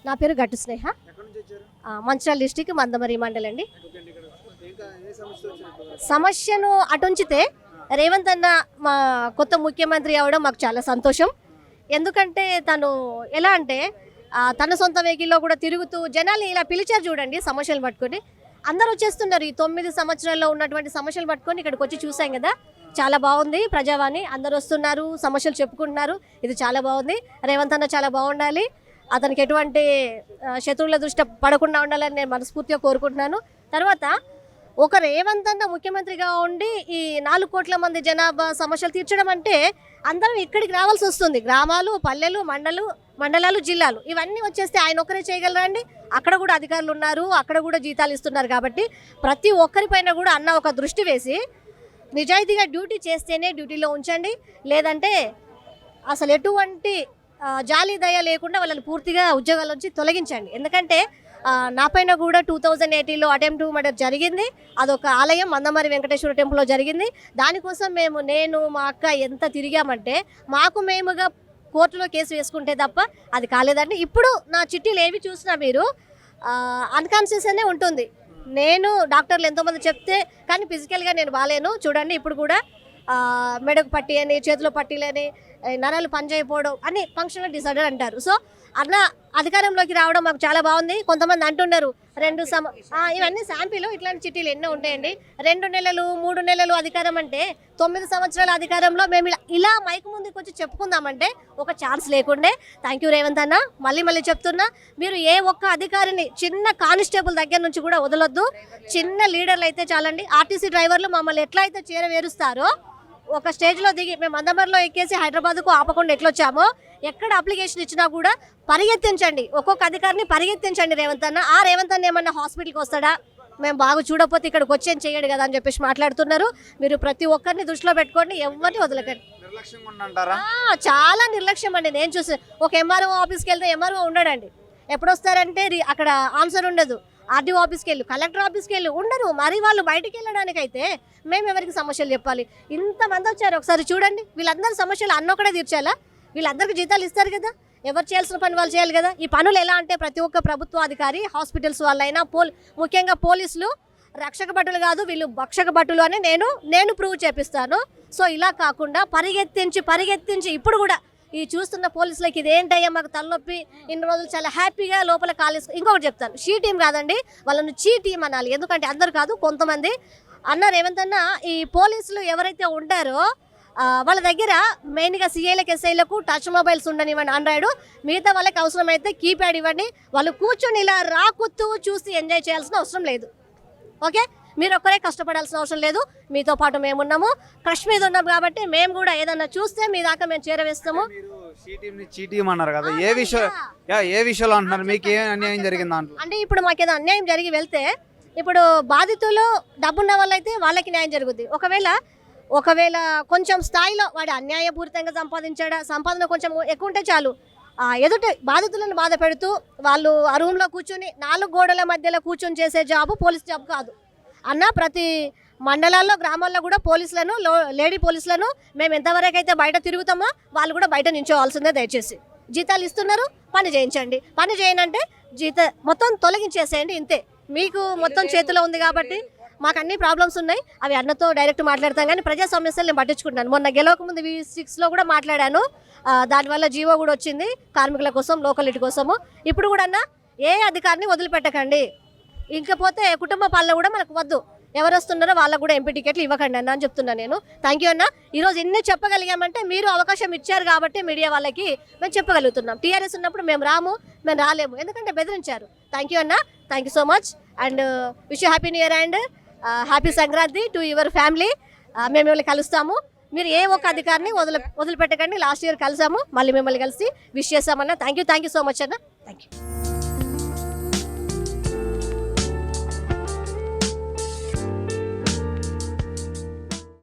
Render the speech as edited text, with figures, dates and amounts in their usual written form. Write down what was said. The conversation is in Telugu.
నా పేరు గట్టు స్నేహ. మంచిర్యాల డిస్టిక్ మందమరి మండల్ అండి. సమస్యను అటుంచితే రేవంత్ అన్న మా కొత్త ముఖ్యమంత్రి అవడం మాకు చాలా సంతోషం. ఎందుకంటే తను ఎలా అంటే తన సొంత వెహికల్లో కూడా తిరుగుతూ జనాలు ఇలా పిలిచారు చూడండి, సమస్యలు పట్టుకొని అందరూ వచ్చేస్తున్నారు. ఈ 9 సంవత్సరాల్లో ఉన్నటువంటి సమస్యలు పట్టుకొని ఇక్కడికి వచ్చి చూసాం కదా, చాలా బాగుంది. ప్రజావాణి అందరూ వస్తున్నారు, సమస్యలు చెప్పుకుంటున్నారు. ఇది చాలా బాగుంది. రేవంత్ అన్న చాలా బాగుండాలి, అతనికి ఎటువంటి శత్రువుల దృష్టి పడకుండా ఉండాలని నేను మనస్ఫూర్తిగా కోరుకుంటున్నాను. తర్వాత ఒక రేవంత్ అన్న ముఖ్యమంత్రిగా ఉండి ఈ 4 కోట్ల మంది జనాభా సమస్యలు తీర్చడం అంటే అందరం ఇక్కడికి రావాల్సి వస్తుంది. గ్రామాలు, పల్లెలు, మండలాలు, జిల్లాలు ఇవన్నీ వచ్చేస్తే ఆయన ఒక్కరే చేయగలరా అండి? అక్కడ కూడా అధికారులు ఉన్నారు, అక్కడ కూడా జీతాలు ఇస్తున్నారు. కాబట్టి ప్రతి ఒక్కరిపైన కూడా అన్న ఒక దృష్టి వేసి నిజాయితీగా డ్యూటీ చేస్తేనే డ్యూటీలో ఉంచండి, లేదంటే అసలు ఎటువంటి జాలి దయ లేకుండా వాళ్ళని పూర్తిగా ఉద్యోగాల నుంచి తొలగించండి. ఎందుకంటే నా పైన కూడా 2018లో అటెంప్ట్ మర్డర్ జరిగింది. అదొక ఆలయం మందమరి వెంకటేశ్వర టెంపుల్లో జరిగింది. దానికోసం నేను మా అక్క ఎంత తిరిగామంటే మాకు మేముగా కోర్టులో కేసు వేసుకుంటే తప్ప అది కాలేదండి. ఇప్పుడు నా చిట్టీలు ఏవి చూసినా మీరు అన్కాన్షియస్ అనే ఉంటుంది. నేను డాక్టర్లు ఎంతోమంది చెప్తే కానీ ఫిజికల్గా నేను బాలేను. చూడండి ఇప్పుడు కూడా మెడకు పట్టి అని, చేతిలో పట్టీలని, నరాలు పనిచేయకపోవడం అని ఫంక్షనల్ డిసార్డర్ అంటారు. సో అన్న అధికారంలోకి రావడం మాకు చాలా బాగుంది. కొంతమంది అంటున్నారు ఇవన్నీ శాంపిల్, ఇట్లాంటి చిట్టీలు ఎన్నో ఉంటాయండి. 2 నెలలు 3 నెలలు అధికారం అంటే 9 సంవత్సరాల అధికారంలో మేము ఇలా మైక్ ముందుకు వచ్చి చెప్పుకుందామంటే ఒక ఛాన్స్ లేకుండే. థ్యాంక్ యూ రేవంత్ అన్న. మళ్ళీ చెప్తున్నా, మీరు ఏ ఒక్క అధికారిని చిన్న కానిస్టేబుల్ దగ్గర నుంచి కూడా వదలొద్దు. చిన్న లీడర్లు అయితే చాలండి. ఆర్టీసీ డ్రైవర్లు మమ్మల్ని ఎట్లా అయితే చేరవేరుస్తారో, ఒక స్టేజ్లో దిగి మేము మందమరిలో ఎక్కేసి హైదరాబాద్కు ఆపకుండా ఎట్లొచ్చామో, ఎక్కడ అప్లికేషన్ ఇచ్చినా కూడా పరిగెత్తించండి, ఒక్కొక్క అధికారిని పరిగెత్తించండి రేవంత్ అన్న. ఆ రేవంత్ అన్న ఏమన్నా హాస్పిటల్కి వస్తాడా? మేము బాగా చూడకపోతే ఇక్కడికి వచ్చేం చేయడు కదా అని చెప్పేసి మాట్లాడుతున్నారు. మీరు ప్రతి ఒక్కరిని దృష్టిలో పెట్టుకోండి, ఎవరిని వదలకండి. చాలా నిర్లక్ష్యం అండి. నేను చూసి ఒక ఎంఆర్ఓ ఆఫీస్కి వెళ్తే ఎంఆర్ఓ ఉండడండి. ఎప్పుడు వస్తారంటే అక్కడ ఆన్సర్ ఉండదు. ఆర్డీఓ ఆఫీస్కి వెళ్ళు, కలెక్టర్ ఆఫీస్కి వెళ్ళు, ఉండరు. మరి వాళ్ళు బయటికి వెళ్ళడానికైతే మేము ఎవరికి సమస్యలు చెప్పాలి? ఇంతమంది వచ్చారు, ఒకసారి చూడండి. వీళ్ళందరి సమస్యలు అన్నొక్కడే తీర్చాలా? వీళ్ళందరికీ జీతాలు ఇస్తారు కదా, ఎవరు చేయాల్సిన పని వాళ్ళు చేయాలి కదా. ఈ పనులు ఎలా అంటే ప్రతి ఒక్క ప్రభుత్వ అధికారి, హాస్పిటల్స్ వాళ్ళైనా, ముఖ్యంగా పోలీసులు రక్షక భటులు కాదు, వీళ్ళు భక్షక భటులు అని నేను ప్రూవ్ చేపిస్తాను. సో ఇలా కాకుండా పరిగెత్తించి ఇప్పుడు కూడా ఈ చూస్తున్న పోలీసులకి ఇదేంటయ్యా మాకు తలనొప్పి, ఇన్ని రోజులు చాలా హ్యాపీగా లోపల కాలేసి. ఇంకొకటి చెప్తాను, షీ టీం కాదండి, వాళ్ళను చీ టీం అనాలి. ఎందుకంటే అందరు కాదు, కొంతమంది అన్నారు. ఏమంతన్నా ఈ పోలీసులు ఎవరైతే ఉంటారో వాళ్ళ దగ్గర మెయిన్గా సీఐలకు, ఎస్ఐలకు టచ్ మొబైల్స్ ఉండనివ్వండి, ఆండ్రాయిడ్. మిగతా వాళ్ళకి అవసరమైతే కీప్యాడ్ ఇవ్వండి. వాళ్ళు కూర్చొని ఇలా రాకుతూ చూసి ఎంజాయ్ చేయాల్సిన అవసరం లేదు. ఓకే, మీరు ఒక్కరే కష్టపడాల్సిన అవసరం లేదు. మీతో పాటు మేమున్నాము, క్రష్ మీద ఉన్నాం కాబట్టి మేము కూడా ఏదన్నా చూస్తే మీ దాకా మేము చేరవేస్తాము. ఏ విషయంలో అంటున్నారు? మీకు ఏ అన్యాయం జరిగింది అంటే ఇప్పుడు మాకేదో అన్యాయం జరిగి వెళ్తే, ఇప్పుడు బాధితులు డబ్బున్న వాళ్ళైతే వాళ్ళకి న్యాయం జరుగుద్ది. ఒకవేళ కొంచెం స్థాయిలో వాడు అన్యాయపూరితంగా సంపాదన కొంచెం ఎక్కువ ఉంటే చాలు, ఎదుటి బాధితులను బాధ పెడుతూ వాళ్ళు ఆ రూమ్లో కూర్చొని 4 గోడల మధ్యలో కూర్చొని చేసే జాబు పోలీస్ జాబ్ కాదు అన్న. ప్రతి మండలాల్లో, గ్రామాల్లో కూడా పోలీసులను, లేడీ పోలీసులను మేము ఎంతవరకు అయితే బయట తిరుగుతామో వాళ్ళు కూడా బయట నించోవాల్సిందే. దయచేసి జీతాలు ఇస్తున్నారు, పని చేయించండి. పని చేయనంటే మొత్తం తొలగించేసేయండి, ఇంతే. మీకు మొత్తం చేతిలో ఉంది కాబట్టి. మాకు అన్ని ప్రాబ్లమ్స్ ఉన్నాయి, అవి అన్నతో డైరెక్ట్ మాట్లాడతాం. కానీ ప్రజా సమస్యలు నేను పట్టించుకుంటాను. మొన్న గెలవక ముందు V6లో కూడా మాట్లాడాను. దానివల్ల జీవో కూడా వచ్చింది కార్మికుల కోసం, లోకలిటీ కోసము. ఇప్పుడు కూడా అన్న ఏ అధికారిని వదిలిపెట్టకండి. ఇంకపోతే కుటుంబ పాలన కూడా మనకు వద్దు. ఎవరు వస్తున్నారో వాళ్ళకు కూడా ఎంపీ టికెట్లు ఇవ్వకండి అన్న అని చెప్తున్నాను నేను. థ్యాంక్ యూ అన్న. ఈరోజు ఇన్ని చెప్పగలిగామంటే మీరు అవకాశం ఇచ్చారు కాబట్టి మీడియా వాళ్ళకి మేము చెప్పగలుగుతున్నాం. టీఆర్ఎస్ ఉన్నప్పుడు మేము రాలేము, ఎందుకంటే బెదిరించారు. థ్యాంక్ యూ అన్న, thank you so much. And wish you happy new year and happy Sankranti to your family. మేము మిమ్మల్ని కలుస్తాము. మీరు ఏ ఒక్క అధికారిని వదిలిపెట్టకండి. లాస్ట్ ఇయర్ కలిసాము, మళ్ళీ మిమ్మల్ని కలిసి విష్ చేస్తామన్నా. థ్యాంక్ యూ సో మచ్ అన్న. Thank you.